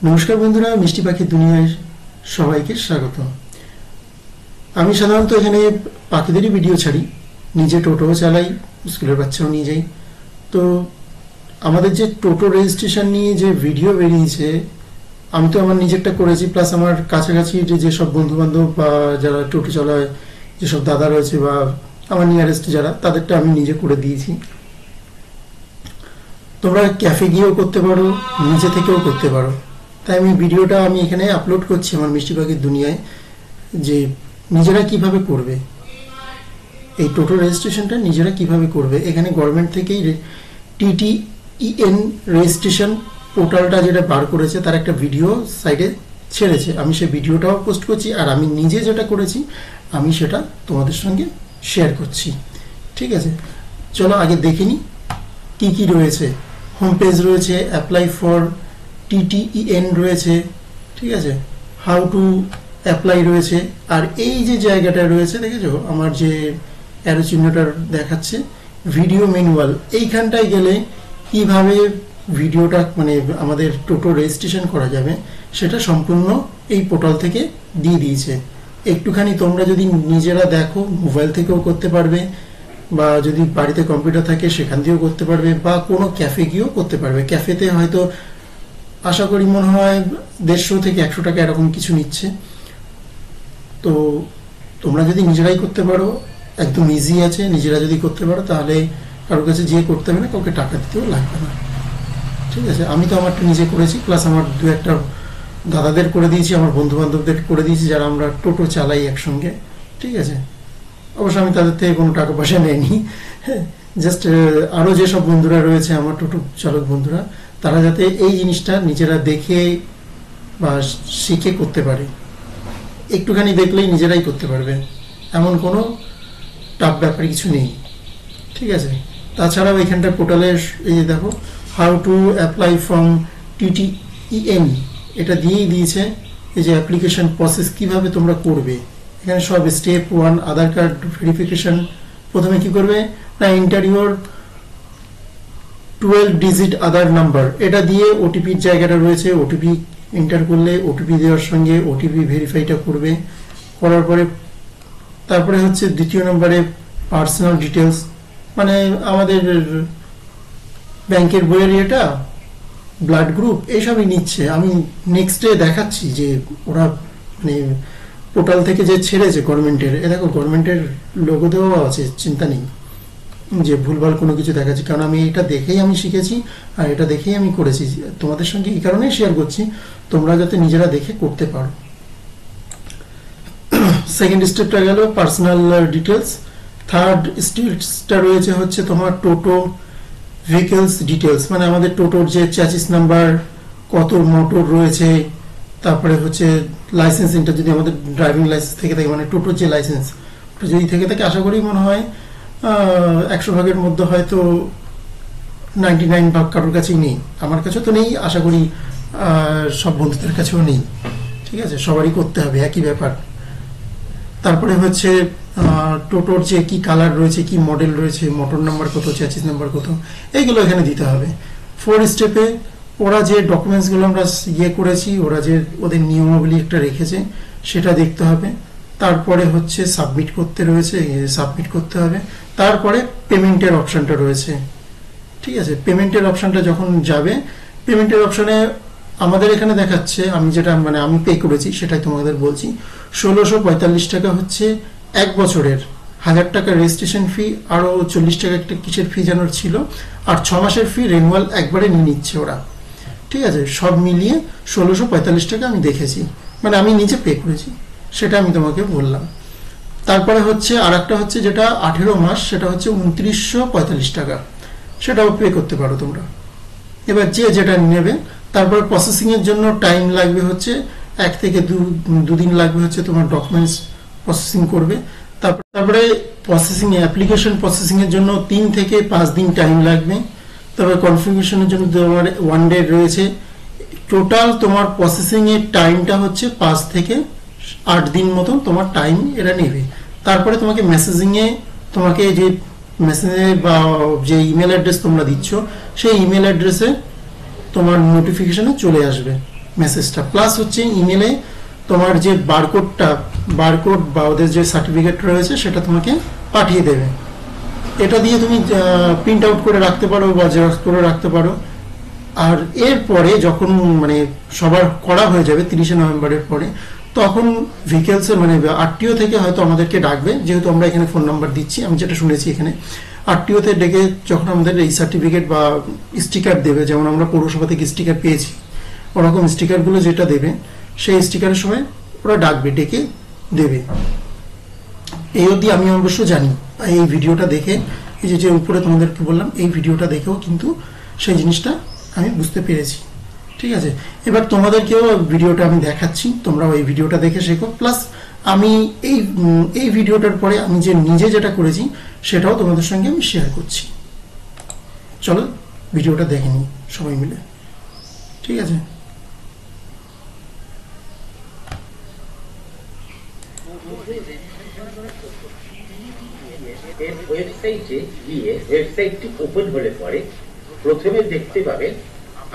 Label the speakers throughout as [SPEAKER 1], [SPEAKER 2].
[SPEAKER 1] নমস্কার বন্ধুরা, মিষ্টি পাখির দুনিয়ায় সবাইকে স্বাগত। আমি সাধারণত এখানে পাখিদেরই ভিডিও ছাড়ি, নিজে টোটোও চালাই, স্কুলের বাচ্চাও নিয়ে যাই। তো আমাদের যে টোটো রেজিস্ট্রেশন নিয়ে যে ভিডিও বেরিয়েছে, আমি তো আমার নিজেরটা করেছি, প্লাস আমার কাছাকাছি যেসব বন্ধুবান্ধব বা যারা টোটো চালায়, যেসব দাদা রয়েছে বা আমার নিয়ারেস্ট যারা, তাদেরটা আমি নিজে করে দিয়েছি। তোমরা ক্যাফে গিয়েও করতে পারো, নিজে থেকেও করতে পারো। তাই আমি ভিডিওটা এখানে আপলোড করছি আমার মিষ্টি পাখির দুনিয়ায়, যে নিজেরা কিভাবে করবে এই টোটো রেজিস্ট্রেশনটা, নিজেরা কিভাবে করবে। এখানে গভর্নমেন্ট থেকেই TTEN রেজিস্ট্রেশন পোর্টালটা যেটা বার করেছে, তার একটা ভিডিও সাইডে ছেড়েছে। আমি সেই ভিডিওটাও পোস্ট করছি, আর আমি নিজে যেটা করেছি আমি সেটা তোমাদের সঙ্গে শেয়ার করছি। ঠিক আছে, চলো আগে দেখে নিই কী কী রয়েছে। হোম পেজ রয়েছে, অ্যাপ্লাই ফর TTEN রয়েছে, ঠিক আছে, হাউ টু অ্যাপ্লাই রয়েছে, আর এই যে জায়গাটা রয়েছে দেখেছো আমার যে অ্যারো চিহ্নটা দেখাচ্ছে, ভিডিও ম্যানুয়াল, এইখানটায় গেলে কিভাবে ভিডিওটা আমাদের টোটো রেজিস্ট্রেশন করা যাবে সেটা সম্পূর্ণ এই পোর্টাল থেকে দিয়ে দিয়েছে। একটুখানি তোমরা যদি নিজেরা দেখো, মোবাইল থেকেও করতে পারবে, বা যদি বাড়িতে কম্পিউটার থাকে সেখান দিয়েও করতে পারবে, বা কোনো ক্যাফে গিয়েও করতে পারবে। ক্যাফেতে হয়তো আশা করি মনে হয় 150 থেকে 100 টাকা এরকম কিছু নিচ্ছে। তো তোমরা যদি নিজেরাই করতে পারো, একদম ইজি আছে, নিজেরা যদি করতে পারো তাহলে কারোর কাছে যেয়ে করতে হবে না, কাউকে টাকা দিতেও লাগবে না। ঠিক আছে, আমি তো আমারটা নিজে করেছি, প্লাস আমার দু একটা দাদাদের করে দিয়েছি, আমার বন্ধু বান্ধবদের করে দিয়েছি যারা আমরা টোটো চালাই একসঙ্গে। ঠিক আছে, অবশ্য আমি তাদের থেকে কোনো টাকা পয়সা নেইনি, হ্যাঁ, জাস্ট আরও যেসব বন্ধুরা রয়েছে আমার টোটো চালক বন্ধুরা, তারা যাতে এই জিনিসটা নিজেরা দেখে বা শিখে করতে পারে। একটুখানি দেখলেই নিজেরাই করতে পারবে, এমন কোনো টাফ ব্যাপার কিছু নেই। ঠিক আছে, তাছাড়াও এখানটা পোর্টালে এই যে দেখো, how to apply from TTEN, এটা দিয়েই দিয়েছে। এই যে অ্যাপ্লিকেশন প্রসেস কিভাবে তোমরা করবে, এখানে সব স্টেপ 1 আধার কার্ড ভেরিফিকেশন। প্রথমে কি করবে না, ইন্টারভিউর 12 ডিজিট আধার নাম্বার, এটা দিয়ে ওটিপির জায়গাটা রয়েছে, ওটিপি এন্টার করলে ওটিপি দেওয়ার সঙ্গে ওটিপি ভেরিফাইটা করবে। করার পরে তারপরে হচ্ছে দ্বিতীয় নম্বরে পার্সোনাল ডিটেলস, আমাদের ব্যাংকের বইয়ের এটা, ব্লাড গ্রুপ, এইসবই নিচ্ছে। আমি নেক্সট ডে দেখাচ্ছি যে ওরা পোর্টাল থেকে যে ছেড়েছে গভর্নমেন্টের, এ দেখো গভর্নমেন্টের লোগো দেওয়া আছে, চিন্তা নেই যে ভুলভাল কোনো কিছু দেখাচ্ছি, কারণ আমি এটা দেখেই আমি শিখেছি আর এটা দেখেই আমি করেছি। তোমাদের সঙ্গে এই কারণেই শেয়ার করছি, তোমরা যাতে নিজেরা দেখে করতে পারো। সেকেন্ড স্টেপটা গেল পার্সোনাল ডিটেলস। থার্ড স্টেপটা রয়েছে হচ্ছে তোমার টোটো ভেহিকলস ডিটেলস, আমাদের টোটোর যে চ্যাসিস নাম্বার, কত মোটর রয়েছে, তারপরে হচ্ছে লাইসেন্স, এটা যদি আমাদের ড্রাইভিং লাইসেন্স থেকে থাকে, টোটোর যে লাইসেন্স যদি থেকে থাকে, আশা করি মনে হয় 100 ভাগের মধ্যে হয়তো 99 ভাগ কারোর কাছেই নেই। আমার কাছেও তো নেই, আশা করি সব বন্ধুদের কাছেও নেই। ঠিক আছে, সবারই করতে হবে, একই ব্যাপার। তারপরে হচ্ছে টোটোর যে কি কালার রয়েছে, কি মডেল রয়েছে, মোটর নাম্বার কত, চ্যাসিস নাম্বার কত, এইগুলো এখানে দিতে হবে। 4 স্টেপে ওরা যে ডকুমেন্টসগুলো আমরা করেছি, ওরা যে ওদের নিয়মাবলী একটা রেখেছে সেটা দেখতে হবে। তারপরে হচ্ছে সাবমিট করতে রয়েছে, সাবমিট করতে হবে। তারপরে পেমেন্টের অপশানটা রয়েছে। ঠিক আছে, পেমেন্টের অপশানটা যখন যাবে, পেমেন্টের অপশানে আমাদের এখানে দেখাচ্ছে, আমি যেটা আমি পে করেছি সেটাই তোমাদের বলছি। 1645 টাকা হচ্ছে 1 বছরের, 1000 টাকা রেজিস্ট্রেশন ফি, আরও 40 টাকা একটা কিসের ফি যেন ছিল, আর 6 মাসের ফি রেনুয়াল একবারে নিয়ে নিচ্ছে ওরা। ঠিক আছে, সব মিলিয়ে 1645 টাকা আমি দেখেছি, আমি নিজে পে করেছি, সেটা আমি তোমাকে বললাম। তারপরে হচ্ছে আর একটা হচ্ছে যেটা 18 মাস, সেটা হচ্ছে 2945 টাকা, সেটাও পে করতে পারো তোমরা, এবার যে যেটা নেবে। তারপরে প্রসেসিংয়ের জন্য টাইম লাগবে হচ্ছে 1 থেকে 2 দিন লাগবে হচ্ছে তোমার ডকুমেন্টস প্রসেসিং করবে। তারপরে প্রসেসিং, অ্যাপ্লিকেশন প্রসেসিংয়ের জন্য 3 থেকে 5 দিন টাইম লাগবে। তারপরে কনফিগারেশনের জন্য তোমার 1 ডে রয়েছে। টোটাল তোমার প্রসেসিংয়ের টাইমটা হচ্ছে 5 থেকে 8 দিন মতন তোমার টাইম এরা নেবে। তারপরে তোমাকে মেসেজিংয়ে, তোমাকে যে মেসেজে বা যে ইমেল অ্যাড্রেস তোমরা দিচ্ছ, সেই ইমেল অ্যাড্রেসে তোমার নোটিফিকেশনে চলে আসবে। মেসেজটা, প্লাস হচ্ছে ইমেলে তোমার যে বারকোড বা ওদের যে সার্টিফিকেট রয়েছে সেটা তোমাকে পাঠিয়ে দেবে। এটা দিয়ে তুমি প্রিন্ট আউট করে রাখতে পারো বা জেরক্স করে রাখতে পারো। আর এরপরে যখন মানে সবার করা হয়ে যাবে 30শে নভেম্বরের পরে, তখন ভেহিকেলসের মানে আরটিও থেকে হয়তো আমাদেরকে ডাকবে, যেহেতু আমরা এখানে ফোন নাম্বার দিচ্ছি, আমি যেটা শুনেছি এখানে আরটিওতে ডেকে যখন আমাদের এই সার্টিফিকেট বা স্টিকার দেবে, যেমন আমরা পৌরসভা থেকে স্টিকার পেয়েছি ওরকম স্টিকারগুলো যেটা দেবে, সেই স্টিকারের সময় ওরা ডাকবে, ডেকে দেবে। এই অবধি আমি অবশ্য জানি, এই ভিডিওটা দেখে, এই যে উপরে তোমাদেরকে বললাম, এই ভিডিওটা দেখেও কিন্তু সেই জিনিসটা আমি বুঝতে পেরেছি। ঠিক আছে, এবার তোমাদেরকেও ভিডিওটা আমি দেখাচ্ছি, তোমরাও এই ভিডিওটা দেখে শেখো। প্লাস আমি এই ভিডিওটার পরে আমি যে নিজে যেটা করেছি সেটাও তোমাদের সঙ্গে আমি শেয়ার করছি। চলো ভিডিওটা দেখে নিই সবাই মিলে, ঠিক আছে।
[SPEAKER 2] ওয়েবসাইটে গিয়ে ওয়েবসাইটটি ওপেন হলে পরে প্রথমে দেখতে পাবেন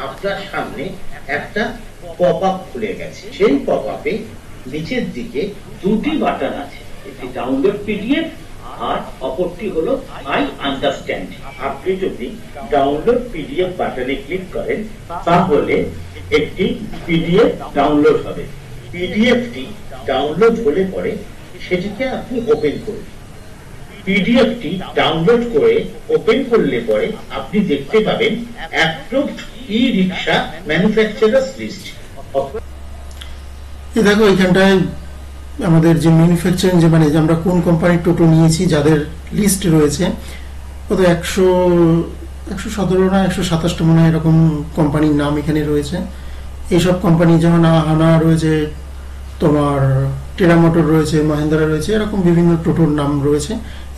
[SPEAKER 2] আপনার সামনে একটা পপ আপ খুলে গেছে। সেই পপ আপে নিচের দিকে দুটি বাটন আছে, একটি ডাউনলোড পিডিএফ আর অপরটি হলো আই আন্ডারস্ট্যান্ড। আপনি যদি ডাউনলোড পিডিএফ বাটনে ক্লিক করেন তাহলে একটি পিডিএফ ডাউনলোড হবে। পিডিএফটি ডাউনলোড হলে পরে সেটিকে আপনি ওপেন করুন। পিডিএফটি ডাউনলোড করে ওপেন করলে পরে আপনি দেখতে পাবেন অ্যাপ্রুভড ই-রিকশা ম্যানুফ্যাকচারার্স লিস্ট।
[SPEAKER 1] এই দেখো এখানটায় আমাদের যে ম্যানুফ্যাকচারিং যে মানে আমরা কোন কোম্পানির টোটো নিয়েছি যাদের লিস্ট রয়েছে, কত 117 না 127টা মনে হয় এরকম কোম্পানির নাম এখানে রয়েছে। এইসব কোম্পানি যেমন হানা রয়েছে, তোমার টেরা মোটর রয়েছে, মহেন্দ্রা রয়েছে, এরকম বিভিন্ন টোটোর নাম রয়েছে।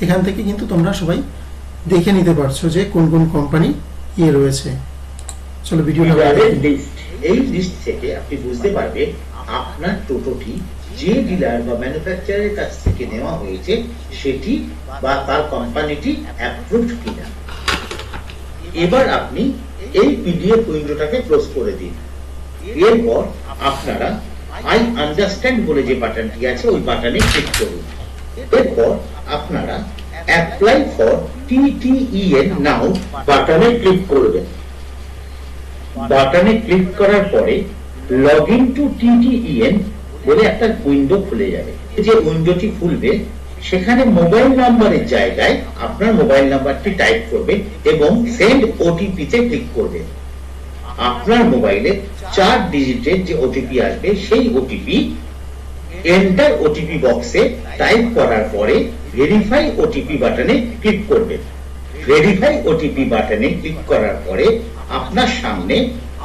[SPEAKER 1] এখান থেকে কিন্তু তোমরা সবাই দেখে নিতে পারছো যে কোন কোন কোম্পানি রয়েছে। চলো ভিডিওটা
[SPEAKER 2] এই লিস্ট থেকে আপনি বুঝতে পারবেন আপনার টোটোটি যে ডিলার বা ম্যানুফ্যাকচারের কাছ থেকে নেওয়া হয়েছে সেটি বা তার কোম্পানিটি অ্যাপ্রুভড কিনা। এবার আপনি এই পিডিএফ উইন্ডোটাকে ক্লোজ করে দিন। এরপর আপনারা আই আন্ডারস্ট্যান্ড বলে যে বাটনটি আছে ওই বাটনে ক্লিক করুন। এরপর আপনারা অ্যাপ্লাই ফর টিটিইএন নাও বাটনে ক্লিক করবেন। বাটনে ক্লিক করার পরে লগ ইন টু টিটিইএন বলে একটা উইন্ডো খুলে যাবে। যে উইন্ডোটি খুলবে সেখানে মোবাইল নাম্বারের জায়গায় আপনার মোবাইল নাম্বারটি টাইপ করবেন এবং সেন্ড ওটিপি তে ক্লিক করবেন। আপনার মোবাইলে 4 ডিজিটের যে ওটিপি আসবে সেই ওটিপি এন্টার ওটিপি বক্সে টাইপ করার পরে ভেরিফাই ওটিপি বাটনে ক্লিক করবেন। ভেরিফাই ওটিপি বাটনে ক্লিক করার পরে আপনার সামনে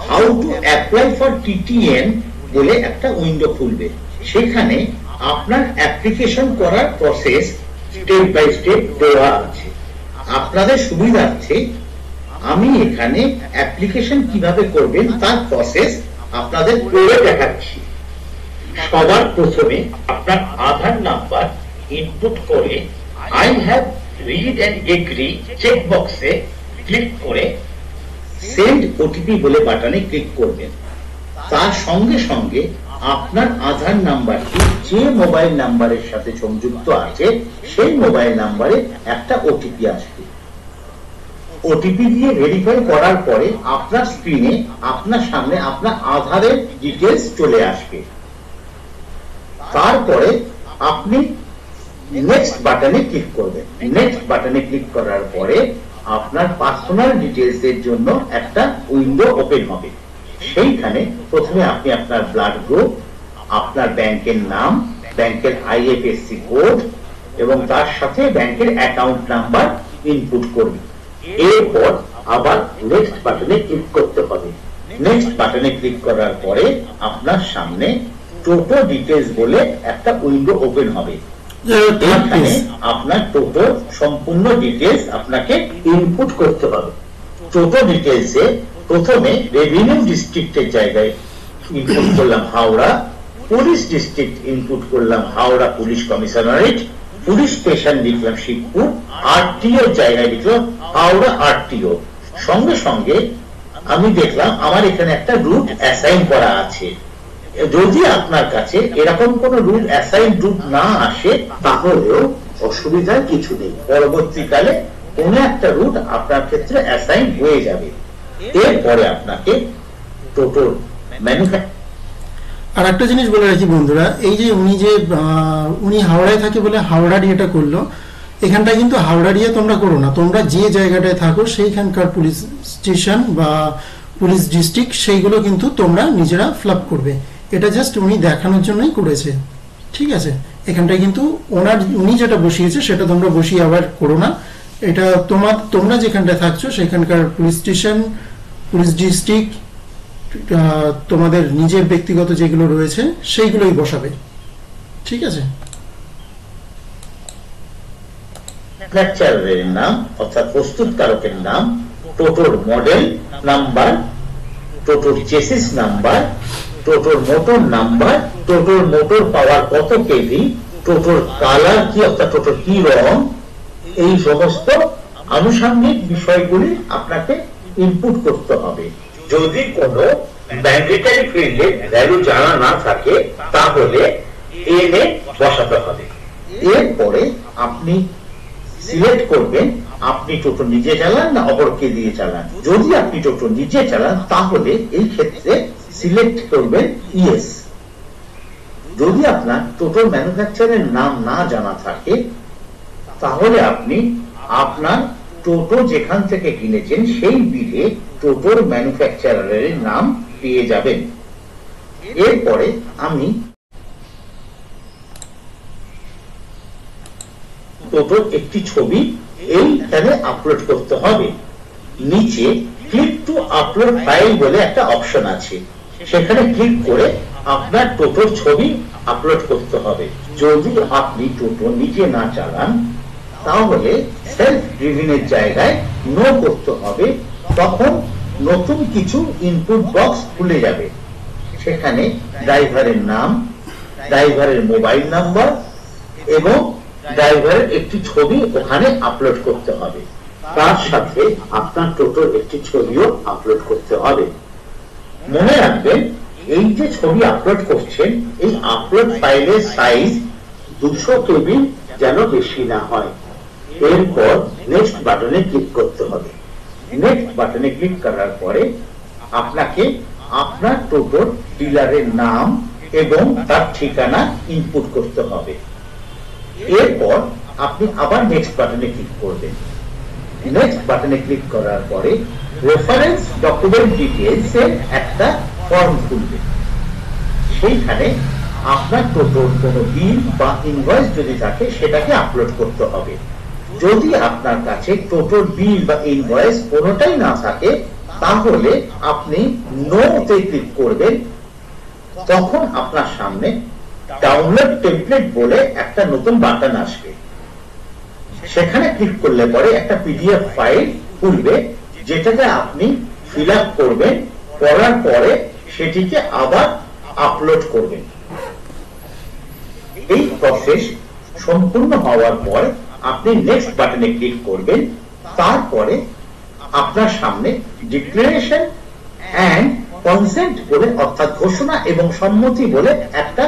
[SPEAKER 2] how to apply for TTN বলে একটা উইন্ডো খুলবে। সেখানে আপনার অ্যাপ্লিকেশন করার প্রসেস স্টেপ বাই স্টেপ দেওয়া আছে। আপনাদের সুবিধার্থে আমি এখানে অ্যাপ্লিকেশন কিভাবে করবেন তার প্রসেস আপনাদের করে দেখাচ্ছি। সবার প্রথমে আপনার আধার নাম্বার ইনপুট করে I have read and agree check বক্সে ক্লিক করে সেন্ড ওটিপি বলে বাটনে ক্লিক করবেন। তার সঙ্গে সঙ্গে আপনার আধার নাম্বারটি যে মোবাইল নাম্বারের সাথে সংযুক্ত আছে সেই মোবাইল নাম্বারে একটা ওটিপি আসবে। ওটিপি দিয়ে ভেরিফাই করার পরে আপনার স্ক্রিনে আপনার সামনে আপনার আধারের ডিটেলস চলে আসবে। তারপরে আপনি নেক্সট বাটনে ক্লিক করবেন। নেক্সট বাটনে ক্লিক করার পরে আপনার পার্সোনাল ডিটেলস এর জন্য একটা উইন্ডো ওপেন হবে। সেইখানে প্রথমে আপনি আপনার ব্লাড গ্রুপ, আপনার ব্যাংকের নাম, ব্যাংকের আইএফএসসি কোড এবং তার সাথে ব্যাংকের অ্যাকাউন্ট নাম্বার ইনপুট করবেন। এরপর আবার নেক্সট বাটনে ক্লিক করতে হবে। নেক্সট বাটনে ক্লিক করার পরে আপনার সামনে টোটো ডিটেলস বলে একটা উইন্ডো ওপেন হবে। এখানে আপনার টোটো সম্পূর্ণ ডিটেলস আপনাকে ইনপুট করতে হবে। টোটো ডিটেলসে প্রথমে রেভিনিউ ডিস্ট্রিক্টের জায়গায় ইনপুট করলাম হাওড়া, পুলিশ ডিস্ট্রিক্ট ইনপুট করলাম Howrah police commissionerate, police station লিখলাম শিবপুর, আরটিও জায়গায় লিখলাম হাওড়া আরটিও। সঙ্গে সঙ্গে আমি দেখলাম আমার এখানে একটা রুট অ্যাসাইন করা আছে। যদি আপনার কাছে এরকম কোন রুট অ্যাসাইন রুট না আসে তাহলেও অসুবিধার কিছু নেই, পরবর্তীকালে কোন একটা রুট আপনার ক্ষেত্রে অ্যাসাইন হয়ে যাবে। এরপরে আপনাকে টোটাল ম্যানুফ্যাকচার।
[SPEAKER 1] আর একটা জিনিস বলে রাখি বন্ধুরা, এই যে উনি হাওড়ায় থাকে বলে হাওড়া ডিএটা করলো, এখানটা কিন্তু হাওড়া ডিএ তোমরা করো না, তোমরা যে জায়গাটায় থাকো সেইখানকার পুলিশ স্টেশন বা পুলিশ ডিস্ট্রিক্ট সেইগুলো কিন্তু তোমরা নিজেরা ফিল করবে। এটা জাস্ট উনি দেখানোর জন্যই করেছে, ঠিক আছে? এখানটায় কিন্তু উনি যেটা বসিয়েছে সেটা তোমরা বসিয়ে আবার করো না। এটা তোমরা যেখানটায় থাকছো সেখানকার পুলিশ স্টেশন, পুলিশ ডিস্ট্রিক্ট, তোমাদের নিজের ব্যক্তিগত যেগুলো রয়েছে সেইগুলোই বসাবে, ঠিক আছে?
[SPEAKER 2] ম্যানুফ্যাকচারারের নাম অর্থাৎ প্রস্তুতকারকের নাম, টোটোর মডেল নাম্বার, টোটোর চেসিস নাম্বার, টোটোর মোটর নাম্বার, টোটোর মোটর পাওয়ার কত কেভি, টোটোর কালার কি অর্থাৎ টোটোর কি রং, এই সমস্ত আনুষঙ্গিক বিষয়গুলি আপনাকে ইনপুট করতে হবে। যদি কোনো ম্যান্ডেটরি ফিল্ডের ভ্যালু জানা না থাকে তাহলে এনে বসাতে হবে। এরপরে আপনি সিলেক্ট করবেন আপনি টোটো নিজে চালান না অপরকে দিয়ে চালান। যদি আপনি টোটো নিজে চালান তাহলে এই ক্ষেত্রে সিলেক্ট করবেন ইয়েস। যদি আপনার টোটোর ম্যানুফ্যাকচারের নাম না জানা থাকে তাহলে আপনি আপনার টোটো যেখান থেকে কিনেছেন সেই বিলে টোটোর ম্যানুফ্যাকচারারের নাম পেয়ে যাবেন। এরপরে আমি টোটোর একটি ছবি এইখানে আপলোড করতে হবে। নিচে ক্লিক টু আপলোড ফাইল বলে একটা অপশন আছে, সেখানে ক্লিক করে আপনার টোটোর ছবি আপলোড করতে হবে। যদি আপনি টোটো নিজে না চালান তাহলে সেলফ ড্রিভেনের জায়গায় নো করতে হবে। তখন নতুন কিছু ইনপুট বক্স খুলে যাবে, সেখানে ড্রাইভারের নাম, ড্রাইভারের মোবাইল নাম্বার এবং ড্রাইভারের একটি ছবি ওখানে আপলোড করতে হবে। তার সাথে আপনার টোটোর একটি ছবিও আপলোড করতে হবে। মনে রাখবেন এই যে ছবি আপলোড করছেন এই আপলোড ফাইলের সাইজ 200 কেবি যেন বেশি না হয়। এরপর নেক্সট বাটনে ক্লিক করতে হবে। নেক্সট বাটনে ক্লিক করার পরে আপনাকে আপনার টোটোর ডিলারের নাম এবং তার ঠিকানা ইনপুট করতে হবে। এরপর আপনি আবার নেক্সট বাটনে ক্লিক করবেন। নেক্সট বাটনে ক্লিক করার পরে রেফারেন্স ডকুমেন্ট ডিটেইলস এর একটা ফর্ম খুলবে। সেইখানে আপনার টোটোর কোনো বিল বা ইনভয়েস যদি থাকে সেটাকে আপলোড করতে হবে। যদি আপনার কাছে টোটোর বিল বা ইনভয়েস কোনোটাই না থাকে তাহলে আপনি নো তে ক্লিক করবেন। তখন আপনার সামনে ডাউনলোড টেমপ্লেট বলে একটা নতুন বাটন আসবে, সেখানে ক্লিক করলে পরে একটা পিডিএফ ফাইল খুলবে যেটাকে আপনি ফিল আপ করবেন। করার পরে সেটিকে আবার আপলোড করবেন। এই প্রসেস সম্পূর্ণ হওয়ার পর আপনি নেক্সট বাটনে ক্লিক করবেন। তারপরে আপনার সামনে ডিক্লারেশন এন্ড কনসেন্ট বলে অর্থাৎ ঘোষণা এবং সম্মতি বলে একটা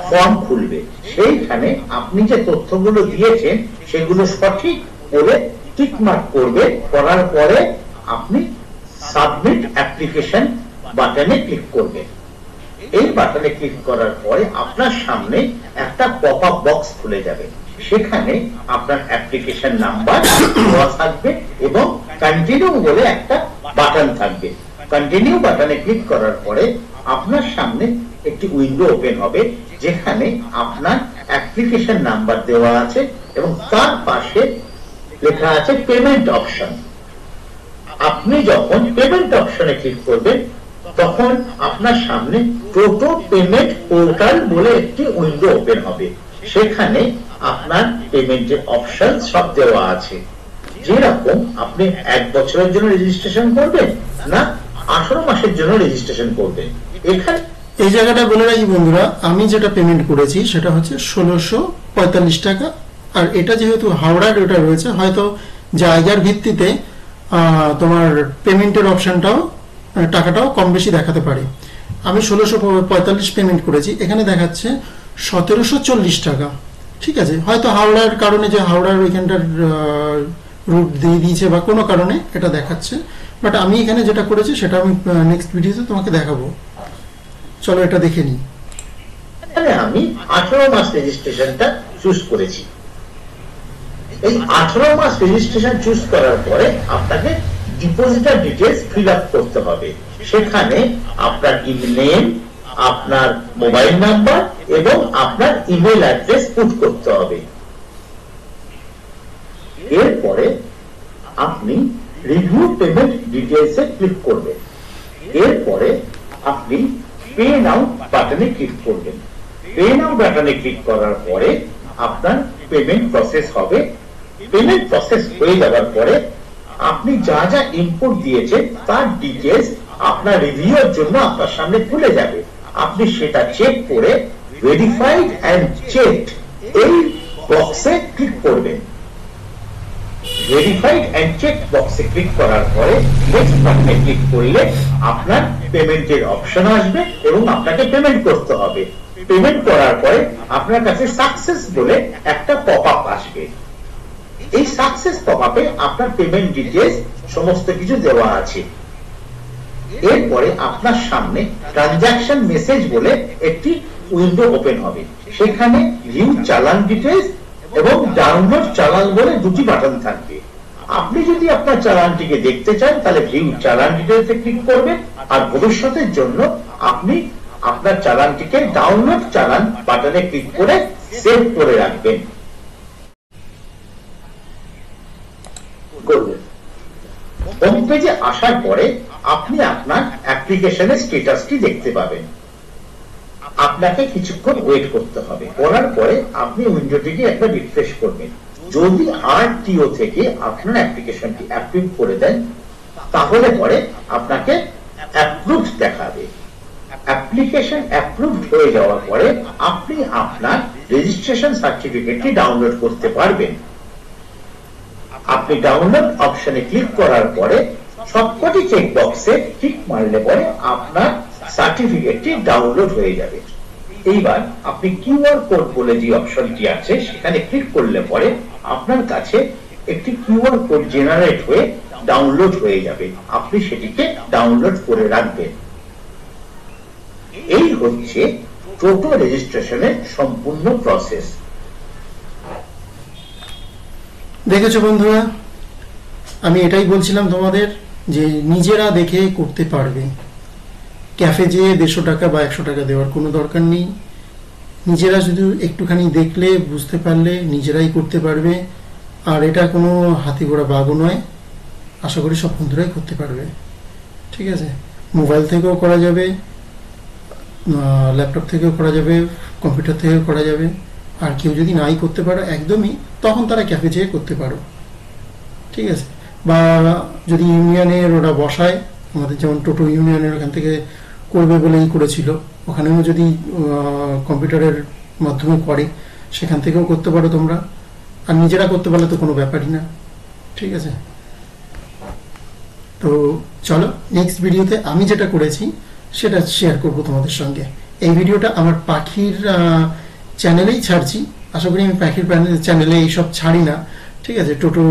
[SPEAKER 2] ফর্ম খুলবে। সেইখানে আপনি যে তথ্যগুলো দিয়েছেন সেগুলো সঠিক বলে টিক মার্ক করবে। করার পরে আপনি সাবমিট অ্যাপ্লিকেশন বাটনে ক্লিক করবেন। এই বাটনে ক্লিক করার পরে আপনার সামনে একটা পপ আপ বক্স খুলে যাবে, সেখানে আপনার অ্যাপ্লিকেশন নাম্বার দেওয়া থাকবে এবং কন্টিনিউ বলে একটা বাটন থাকবে। কন্টিনিউ বাটনে ক্লিক করার পরে আপনার সামনে একটি উইন্ডো ওপেন হবে যেখানে আপনার অ্যাপ্লিকেশন নাম্বার দেওয়া আছে এবং তার পাশে লেখা আছে পেমেন্ট অপশন। আপনি যখন পেমেন্ট অপশনে ক্লিক করবেন তখন আপনার সামনে টোটো পেমেন্ট পোর্টাল বলে একটি উইন্ডো ওপেন হবে। সেখানে আপনার পেমেন্টের অপশন সব দেওয়া আছে, যেরকম আপনি 1 বছরের জন্য রেজিস্ট্রেশন করবেন না 18 মাসের জন্য রেজিস্ট্রেশন করবেন। এখানে
[SPEAKER 1] এই জায়গাটা বলে রাখি বন্ধুরা, আমি যেটা পেমেন্ট করেছি সেটা হচ্ছে 1645 টাকা। আর এটা যেহেতু হাওড়ার ওটা রয়েছে, হয়তো জায়গার ভিত্তিতে তোমার পেমেন্টের অপশনটাও টাকাটাও কম বেশি দেখাতে পারে। আমি 1645 পেমেন্ট করেছি, এখানে দেখাচ্ছে 1740 টাকা। ঠিক আছে, হয়তো হাওড়ার কারণে, যে হাওড়ার ওইখানটার রুট দিয়ে দিয়েছে বা কোনো কারণে এটা দেখাচ্ছে, বাট আমি এখানে যেটা করেছি সেটা আমি নেক্সট ভিডিওতে তোমাকে দেখাবো। চলো এটা দেখে নিই।
[SPEAKER 2] এখানে আমি 18 মাস রেজিস্ট্রেশনটা চুজ করেছি। এই 18 মাস রেজিস্ট্রেশন চুজ করার পরে আপনাকে ডিপোজিটার ডিটেলস ফিল আপ করতে হবে। সেখানে আপনার নেম, আপনার মোবাইল নাম্বার এবং আপনার ইমেল অ্যাড্রেস পুট করতে হবে। এরপরে আপনি রিভিউ পেমেন্ট ডিটেলস এ ক্লিক করবেন। এরপরে আপনি পে নাও বাটনে ক্লিক করবেন। পে নাও বাটনে ক্লিক করার পরে আপনার পেমেন্ট প্রসেস হবে। পেমেন্ট প্রসেস হয়ে যাওয়ার পরে আপনি যা যা ইনপুট দিয়েছেন তার ডিটেলস আপনার রিভিউর জন্য আপনার সামনে খুলে যাবে। আপনি সেটা চেক করে ভেরিফাইড এন্ড চেকড এই বক্সে ক্লিক করবেন। ভেরিফাইড এন্ড চেক বক্সে ক্লিক করার পরে নেক্সট বাটনে ক্লিক করলে আপনার পেমেন্টের অপশন আসবে এবং আপনাকে পেমেন্ট করতে হবে। পেমেন্ট করার পরে আপনার কাছে সাকসেস বলে একটা পপআপ আসবে। এই সাকসেস পপআপে আপনার পেমেন্ট ডিটেইলস সমস্ত কিছু দেওয়া আছে। এরপরে আপনার সামনে ট্রানজাকশন মেসেজ বলে একটি উইন্ডো ওপেন হবে। সেখানে ভিউ চালান ডিটেইলস এবং ডাউনলোড চালান বলে দুটি বাটন থাকবে। আপনি যদি আপনার চালানটিকে দেখতে চান তাহলে ভিউ চালান ডিটেইলসে ক্লিক করবেন, আর ভবিষ্যতের জন্য আপনি আপনার চালানটিকে ডাউনলোড চালান বাটনে ক্লিক করে সেভ করে রাখবেন। হোম পেজে আসার পরে আপনি আপনার অ্যাপ্লিকেশনের স্ট্যাটাসটি দেখতে পাবেন। আপনাকে কিছুক্ষণ ওয়েট করতে হবে। করার পরে আপনি উইন্ডোটিকে একবার রিফ্রেশ করবেন। যদি আরটিও থেকে আপনার অ্যাপ্লিকেশনটি অ্যাপ্রুভ করে দেন তাহলে পরে আপনাকে অ্যাপ্রুভড দেখাবে। অ্যাপ্লিকেশন অ্যাপ্রুভড হয়ে যাওয়ার পরে আপনি আপনার রেজিস্ট্রেশন সার্টিফিকেটটি ডাউনলোড করতে পারবেন। আপনি ডাউনলোড অপশনে ক্লিক করার পরে সবকটি চেক বক্সে টিক মারলে পরে আপনার সার্টিফিকেটটি ডাউনলোড হয়ে যাবে। এইবার আপনি কিউআর কোড বলে যে অপশনটি আছে সেখানে ক্লিক করলে পরে আপনার কাছে একটি কিউআর কোড জেনারেট হয়ে ডাউনলোড হয়ে যাবে। আপনি সেটিকে ডাউনলোড করে রাখবেন। এই হচ্ছে টোটো রেজিস্ট্রেশনের সম্পূর্ণ প্রসেস।
[SPEAKER 1] দেখেছো বন্ধুরা, আমি এটাই বলছিলাম তোমাদের যে নিজেরা দেখে করতে পারবে। ক্যাফে যেয়ে 150 টাকা বা 100 টাকা দেওয়ার কোনো দরকার নেই। নিজেরা শুধু একটুখানি দেখলে, বুঝতে পারলে নিজেরাই করতে পারবে। আর এটা কোনো হাতি ঘোড়া বাগও নয়। আশা করি সব বন্ধুরাই করতে পারবে। ঠিক আছে, মোবাইল থেকেও করা যাবে, ল্যাপটপ থেকেও করা যাবে, কম্পিউটার থেকেও করা যাবে। আর কেউ যদি নাই করতে পারো একদমই, তখন তারা ক্যাফে যেয়ে করতে পারো। ঠিক আছে, বা যদি ইউনিয়নের ওরা বসায়, আমাদের যেমন টোটো ইউনিয়নের ওখান থেকে করবে বলেই করেছিল, ওখানেও যদি কম্পিউটারের মাধ্যমে করে সেখান থেকেও করতে পারো তোমরা। আর নিজেরা করতে পারলে তো কোনো ব্যাপারই না। ঠিক আছে, তো চলো নেক্সট ভিডিওতে আমি যেটা করেছি সেটা শেয়ার করব তোমাদের সঙ্গে। এই ভিডিওটা আমার পাখির চ্যানেলেই ছাড়ছি। আশা করি আমি পাখির চ্যানেলে এইসব ছাড়ি না। ঠিক আছে, টোটো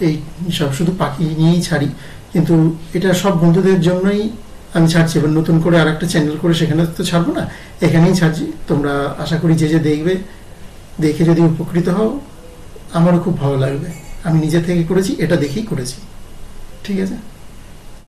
[SPEAKER 1] এই সব শুধু পাখি নিয়েই ছাড়ি, কিন্তু এটা সব বন্ধুদের জন্যই আমি ছাড়ছি। এবার নতুন করে আর একটা চ্যানেল করে সেখানে তো ছাড়বো না, এখানেই ছাড়ছি। তোমরা আশা করি যে যে দেখবে, দেখে যদি উপকৃত হও আমারও খুব ভালো লাগবে। আমি নিজে থেকে করেছি, এটা দেখেই করেছি। ঠিক আছে।